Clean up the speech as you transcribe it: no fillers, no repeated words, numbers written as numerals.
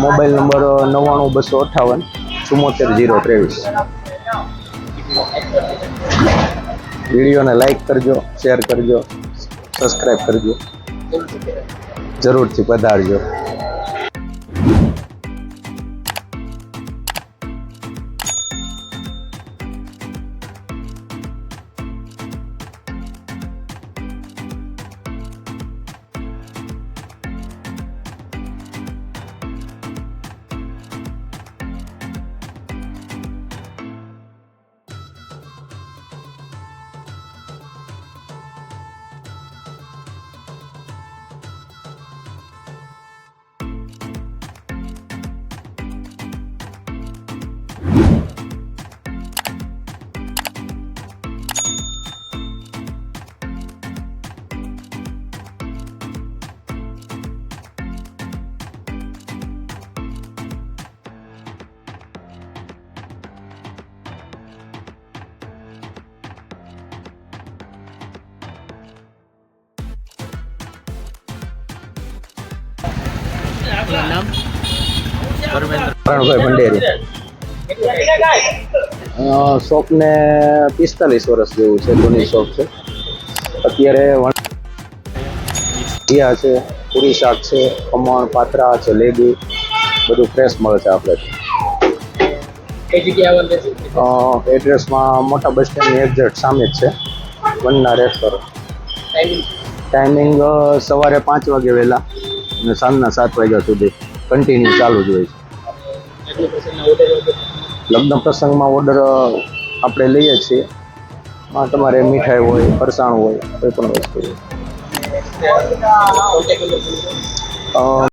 Mobile number 99 258 74 023. વિડીયોને like કરજો, share કરજો, સબસ્ક્રાઈબ કરજો, જરૂરથી પધારજો. નામ કરણભાઈ ભંડેરી. શોપને 45 વર્ષ જેવું છે, જૂની શોપ છે. અત્યારે વણિયા છે, પૂરી શાક છે, ખમણ, પાત્રા, જલેબી બધું ફ્રેશ મળે છે આપણે. કઈ જગ્યાએ આવવાનું છે? એડ્રેસમાં મોટા બસ સ્ટેન્ડની એક્ઝેક્ટ સામે જ છે, વનના રેસ્ટોરન્ટ. ટાઈમિંગ સવારે 5 વાગે વહેલા અને સાંજના 7 વાગ્યા સુધી કન્ટિન્યુ ચાલુ જ હોય છે. લગ્ન પ્રસંગમાં ઓર્ડર આપણે લઈએ છીએ. તમારે મીઠાઈ હોય, ફરસાણ હોય, કોઈ પણ વસ્તુ હોય.